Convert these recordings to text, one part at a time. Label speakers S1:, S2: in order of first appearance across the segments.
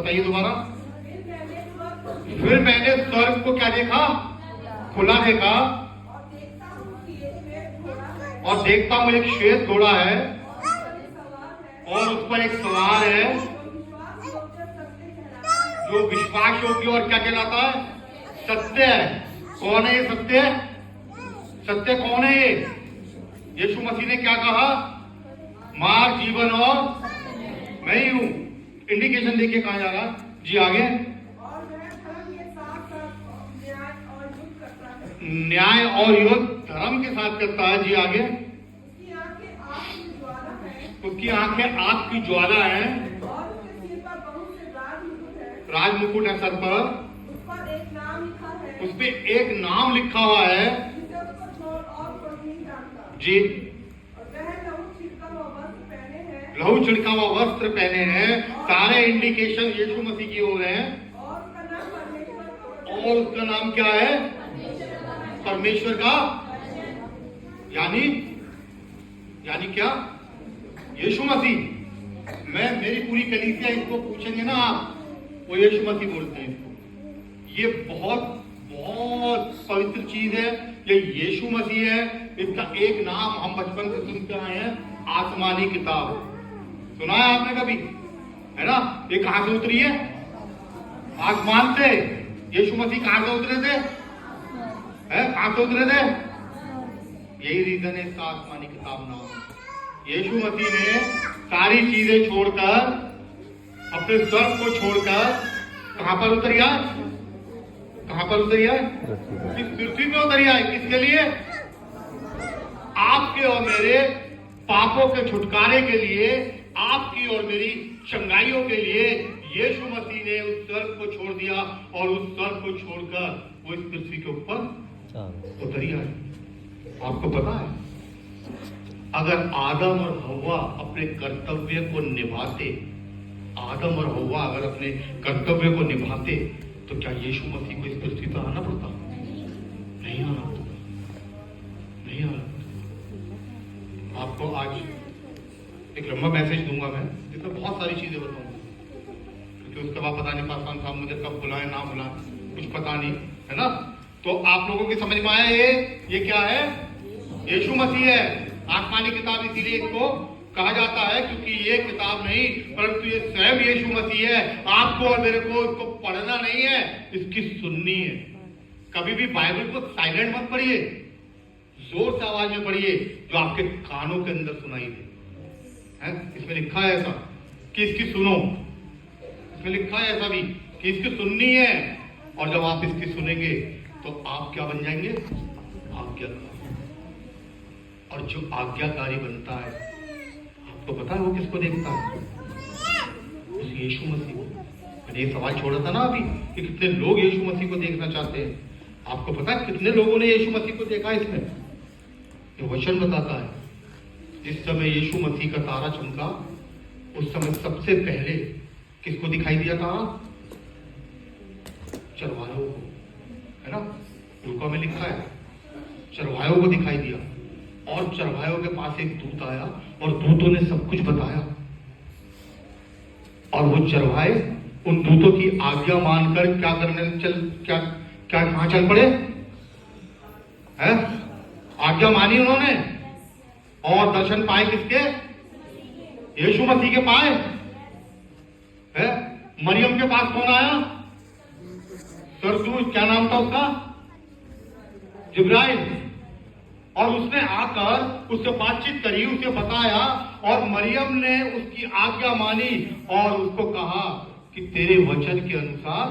S1: बताइए दोबारा। फिर मैंने स्वर्ग को क्या देखा? खुला देखा, और देखता हूं एक श्वेत घोड़ा है और उस पर एक सवार है जो विश्वास योग्य और क्या कहलाता है? सत्य है। कौन है ये सत्य? सत्य कौन है ये? यीशु मसीह ने क्या कहा? मार्ग, जीवन और मैं ही हूं। इंडिकेशन देखिए कहां जा रहा जी। आगे, न्याय और युद्ध धर्म के साथ करता है जी। आगे, उसकी आंखें आग की ज्वाला है, राज मुकुट है सर पर, उस पे एक नाम लिखा हुआ है जी। लहू छिड़का हुआ वस्त्र पहने हैं। सारे इंडिकेशन यीशु मसीह की हो रहे हैं। और उसका नाम क्या है? परमेश्वर का। यानी क्या? यीशु मसीह। मेरी पूरी कलीसिया इसको पूछेंगे ना आप, वो यीशु मसीह बोलते हैं। ये बहुत बहुत पवित्र चीज है। ये यीशु मसीह है। इसका एक नाम हम बचपन से सुनते आए हैं, आसमानी किताब। सुना है आपने कभी? है ना? ये कहां से उतरी है? आसमान से। यीशु मसीह कहां से उतरे थे? कहां से उतरे थे? यही रीजन है इसका आसमानी किताब नाम। यीशु मसीह ने सारी चीजें छोड़कर, अपने स्वर्ग को छोड़कर कहां पर उतरिया? कहां पर उतरिया? इस पृथ्वी पे उतरिया है। किसके लिए? आपके और मेरे पापों के छुटकारे के लिए, आपकी और मेरी चंगाइयों के लिए यीशु मसीह ने उस स्वर्ग को छोड़ दिया और उस स्वर्ग को छोड़कर वो इस पृथ्वी के ऊपर उतरिया है। आपको पता है, अगर आदम और हव्वा अपने कर्तव्य को निभाते, आदम और हव्वा अगर अपने कर्तव्य को निभाते, तो क्या यीशु मसीह को इस पृथ्वी पर आना पड़ता? नहीं आना पड़ता, नहीं आना पड़ता। आपको आज एक लंबा मैसेज दूंगा मैं, जिसमें बहुत सारी चीजें बताऊंगा, क्योंकि उसके बाद पता नहीं पास्टर साहब मुझे कब बुलाए ना बुलाए, कुछ पता नहीं, है ना? तो आप लोगों की समझ में आया ये क्या है? यीशु मसीह है। आसमानी किताब इसीलिए इसको कहा जाता है, क्योंकि ये किताब नहीं, परंतु ये स्वयं यीशु मसीह है। आपको और मेरे को इसको पढ़ना नहीं है, इसकी सुननी है। कभी भी बाइबल को साइलेंट मत पढ़िए, जोर से आवाज में पढ़िए, जो आपके कानों के अंदर सुनाई दे। इसमें लिखा है ऐसा कि इसकी सुनो। इसमें लिखा है ऐसा भी कि इसकी सुननी है, और जब आप इसकी सुनेंगे तो आप क्या बन जाएंगे? आज्ञाकारी। और जो आज्ञाकारी बनता है, आपको पता है वो किसको देखता है? उस यीशु मसीह को। मैंने ये सवाल छोड़ा था ना अभी कि कितने लोग यीशु मसीह को देखना चाहते हैं। आपको पता है कितने लोगों ने यीशु मसीह को देखा? इसमें ये वचन बताता है, जिस समय यीशु मसीह का तारा चमका, उस समय सबसे पहले किसको दिखाई दिया तारा? चरवाहों को, है ना? लूका में लिखा है चरवाहों को दिखाई दिया, और चरवाहों के पास एक दूत आया और दूतों ने सब कुछ बताया। और वो चरवाहे उन दूतों की आज्ञा मानकर क्या करने कहां चल पड़े? है? आज्ञा मानी उन्होंने, और दर्शन पाए किसके? यीशु मसीह के पाए। है? मरियम के पास कौन आया? सरदूत, क्या नाम था उसका? जिब्राइल। और उसने आकर उससे बातचीत करी, उसे बताया, और मरियम ने उसकी आज्ञा मानी और उसको कहा कि तेरे वचन के अनुसार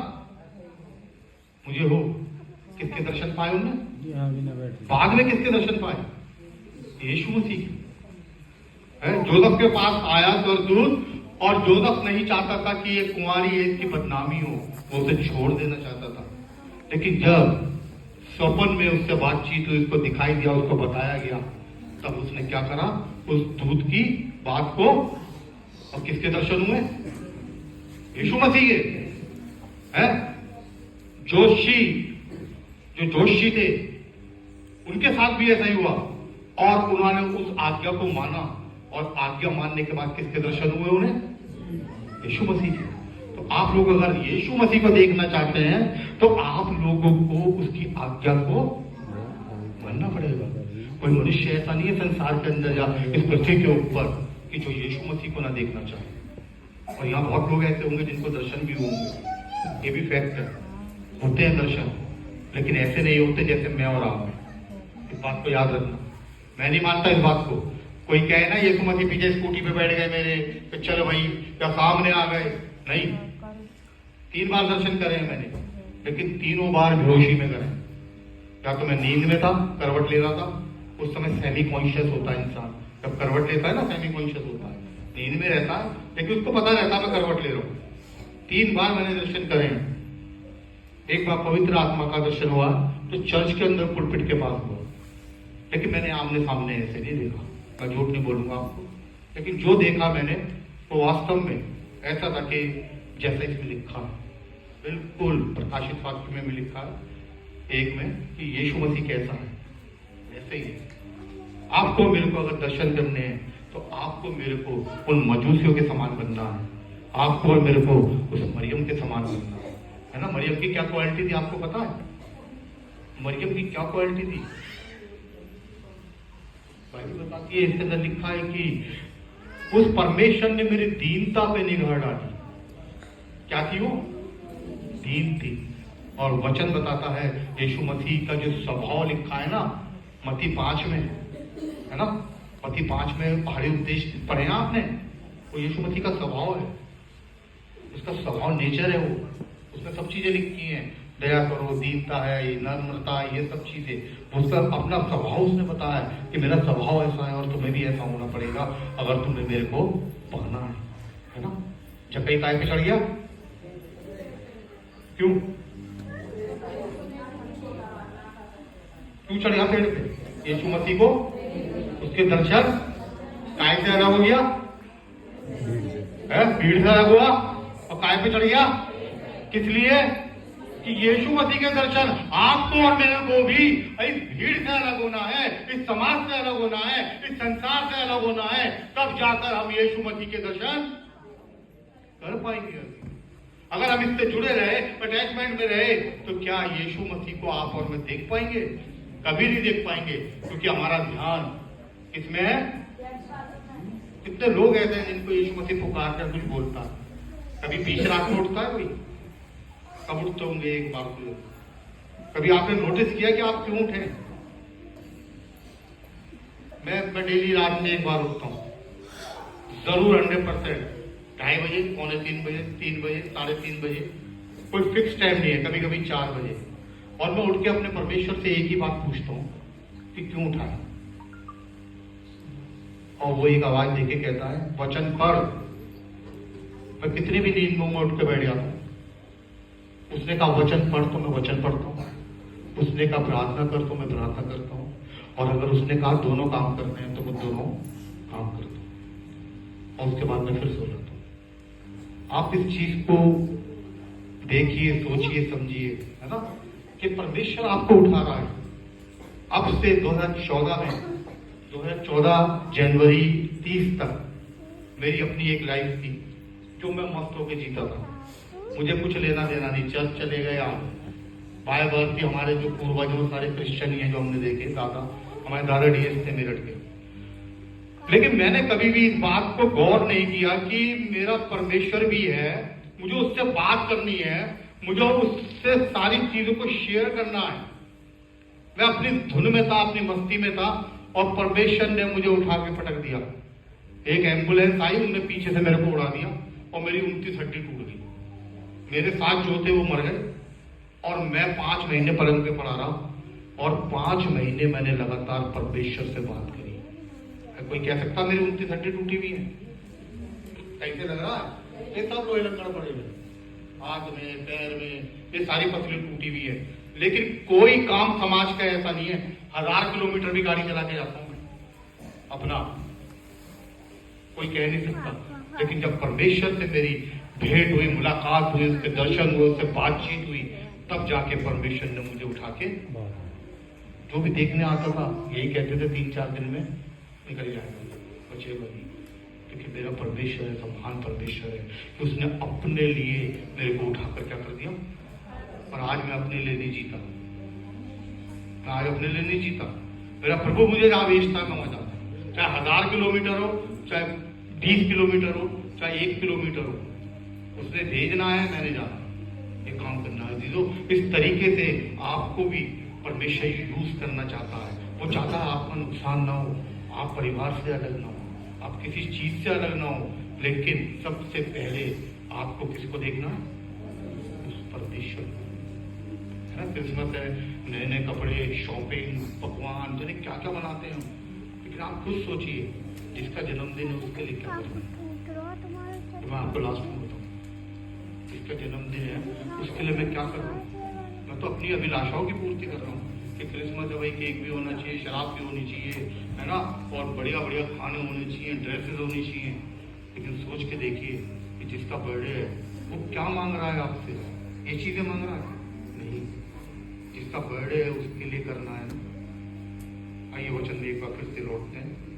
S1: मुझे हो। किसके दर्शन पाए उन्होंने? बाद में किसके दर्शन पाए? यीशु मसीह के। जोसेफ के पास आया सरदूत, और जोसेफ नहीं चाहता था कि ये कुंवारी है, इसकी बदनामी हो, वो उसे छोड़ देना चाहता था। लेकिन जब स्वप्न में उससे बातचीत हुई, उसको दिखाई दिया, उसको बताया गया, तब उसने क्या करा? उस दूत की बात को, और किसके दर्शन हुए? यीशु मसीह के। जो जोशी थे, उनके साथ भी ऐसा ही हुआ, और उन्होंने उस आज्ञा को माना, और आज्ञा मानने के बाद किसके दर्शन हुए उन्हें? यीशु मसीह के। तो आप लोग अगर यीशु मसीह को देखना चाहते हैं तो आप लोगों को उसकी आज्ञा को मानना पड़ेगा। कोई मनुष्य ऐसा नहीं है संसार के अंदर या इस पृथ्वी के ऊपर कि जो यीशु मसीह को ना देखना चाहे। और यहाँ बहुत लोग ऐसे होंगे जिनको दर्शन भी होंगे, ये भी फैक्ट है, होते हैं दर्शन, लेकिन ऐसे नहीं होते जैसे मैं और आप हैं। इस बात को याद रखना। मैं नहीं मानता इस बात को। कोई कहे ना यीशु मसीह पीछे स्कूटी पे बैठ गए मेरे, तो चलो भाई, या सामने आ गए, नहीं। 3 बार दर्शन करे हैं मैंने, लेकिन तीनों बार बेहोशी में करे। या तो मैं नींद में था, करवट ले रहा था, उस समय सेमी कॉन्शियस होता है इंसान, जब करवट लेता है ना सेमी कॉन्शियस होता है, नींद में रहता है लेकिन उसको पता रहता है मैं करवट ले रहा हूँ। 3 बार मैंने दर्शन करे हैं। एक बार पवित्र आत्मा का दर्शन हुआ तो चर्च के अंदर पुलपिट के पास हुआ, लेकिन मैंने आमने सामने ऐसे नहीं देखा, मैं झूठ नहीं बोलूंगा आपको, लेकिन जो देखा मैंने वो वास्तव में ऐसा था कि जैसा इसमें लिखा है, बिल्कुल प्रकाशित वाक्य में भी लिखा है एक में कि यीशु मसीह कैसा है ऐसे ही है। आपको मेरे को अगर दर्शन करने हैं तो आपको मेरे को उन मजूसियों के समान बनना है, आपको और मेरे को उस मरियम के समान बनना है ना। मरियम की क्या क्वालिटी थी आपको पता है? मरियम की क्या क्वालिटी थी बाइबल बताती है, इसके अंदर लिखा है कि उस परमेश्वर ने मेरी दीनता पे निगाह डाली। क्या थी वो? दीन थी। और वचन बताता है यीशु मसीह का जो स्वभाव लिखा है ना मत्ती 5 में, है ना, मत्ती 5 में पहाड़ी उपदेश पढ़े हैं आपने, वो यीशु मसीह का स्वभाव है, उसका स्वभाव नेचर है, वो उसमें सब चीजें लिखी हैं, दया करो, दीनता है, नम्रता, ये सब चीजें उसका अपना स्वभाव उसने बताया कि मेरा स्वभाव ऐसा है और तुम्हें भी ऐसा होना पड़ेगा अगर तुम्हें मेरे को पाना है ना। जक्कई काय पे चढ़ गया, क्यों चढ़ गया पेड़ पे? यीशु मसीह को उसके दर्शन काय से अलग हो गया है, भीड़ से अलग हुआ और काय पे चढ़ गया। किस लिए? कि यीशु मसीह के दर्शन आपको और मेरे को भी इस भीड़ से अलग होना है, इस समाज से अलग होना है, इस संसार से अलग होना है, तब जाकर हम यीशु मसीह के दर्शन कर पाएंगे। अगर हम इससे जुड़े रहे, अटैचमेंट में रहे, तो क्या यीशु मसीह को आप और मैं देख पाएंगे? कभी नहीं देख पाएंगे, क्योंकि हमारा ध्यान किसमें है? कितने लोग ऐसे हैं जिनको यीशु मसीह पुकार कर कुछ बोलता है, कभी बीच रात में उठता है कोई? कब उठते होंगे एक बार तो? कभी आपने नोटिस किया कि आप क्यों उठे? मैं डेली रात में एक बार उठता हूं जरूर, 100%। 2:30 बजे, 2:45 बजे, 3 बजे, 3:30 बजे, कोई फिक्स टाइम नहीं है, कभी कभी 4 बजे। और मैं उठ के अपने परमेश्वर से एक ही बात पूछता हूं कि क्यों उठा है, और वो एक आवाज देके कहता है वचन पढ़। मैं कितनी भी नींद में उठ के बैठ जाता हूं, उसने कहा वचन पढ़ तो मैं वचन पढ़ता हूं, उसने कहा प्रार्थना कर तो मैं प्रार्थना करता हूं, और अगर उसने कहा दोनों काम करने हैं तो मैं दोनों काम करता हूं, और उसके बाद मैं फिर सो जाता हूं। आप इस चीज को देखिए, सोचिए, समझिए, है ना, कि परमेश्वर आपको उठा रहा है। अब से 2014 जनवरी 30 तक मेरी अपनी एक लाइफ थी जो मैं मस्त होकर जीता था, मुझे कुछ लेना देना नहीं, चर्च चले गया, बाय बर्थ भी हमारे जो पूर्वजों सारे क्रिश्चियन ही हैं जो हमने देखे, दादा हमारे दादा डीएस थे मेरठ के। लेकिन मैंने कभी भी इस बात को गौर नहीं किया कि मेरा परमेश्वर भी है, मुझे उससे बात करनी है, मुझे उससे सारी चीजों को शेयर करना है। मैं अपनी धुन में था, अपनी मस्ती में था, और परमेश्वर ने मुझे उठा के पटक दिया। एक एम्बुलेंस आई, उनने पीछे से मेरे को उड़ा दिया और मेरी 29 हड्डी टूट गई। मेरे साथ जो थे वो मर गए, और मैं 5 महीने पलंग पे पड़ा रहा, और 5 महीने मैंने लगातार परमेश्वर से बात करी। कोई कह सकता मेरी 29 हड्डी टूटी हुई है? कैसे लग रहा है? ये सब लोहे लकड़ पड़े हुए, हाथ में, पैर में, ये सारी पसलियां टूटी हुई है, लेकिन कोई काम समाज का ऐसा नहीं है। 1000 किलोमीटर भी गाड़ी चला के जाता हूं मैं अपना, कोई कह नहीं सकता। लेकिन जब परमेश्वर से मेरी भेंट हुई, मुलाकात हुई, उसके दर्शन हुए, उससे बातचीत हुई, तब जाके परमेश्वर ने मुझे उठा के, जो भी देखने आता था यही कहते थे 3-4 दिन में निकल जाएगा, बचे वही। क्योंकि मेरा परमेश्वर है, महान परमेश्वर है कि उसने अपने लिए मेरे को उठाकर क्या कर दिया। और आज मैं अपने लिए नहीं जीता, मैं आज अपने लिए नहीं जीता। मेरा प्रभु मुझे जहां भेजता मैं वहां जाता, चाहे 1000 किलोमीटर हो, चाहे 20 किलोमीटर हो, चाहे 1 किलोमीटर हो, उसने भेजना है, मैंने जाना, ये काम करना है। दीदो, इस तरीके से आपको भी परमेश्वर यूज करना चाहता है। वो चाहता है आपका नुकसान ना हो, आप परिवार से अलग ना हो, आप किसी चीज से अलग ना हो, लेकिन सबसे पहले आपको किसको देखना है? उस परमेश्वर को, है ना। क्रिसमस है, नए नए कपड़े, शॉपिंग, पकवान, जाने क्या क्या बनाते हैं हम, लेकिन आप खुद सोचिए जिसका जन्मदिन है उसके लिए क्या करना है। मैं आपको लास्ट में बताऊँ, जिसका जन्मदिन है उसके लिए मैं क्या कर रहा हूँ। मैं तो अपनी अभिलाषाओं की पूर्ति कर रहा हूँ कि क्रिसमस है भाई, केक भी होना चाहिए, शराब भी होनी चाहिए, है ना, और बढ़िया बढ़िया खाने होने चाहिए, ड्रेसेस होनी चाहिए। लेकिन सोच के देखिए कि जिसका बर्थडे है वो क्या मांग रहा है आपसे? ये चीजें मांग रहा है? नहीं, जिसका बर्थडे है उसके लिए करना है ना। आइए वचन में एक बार फिर से लौटते हैं।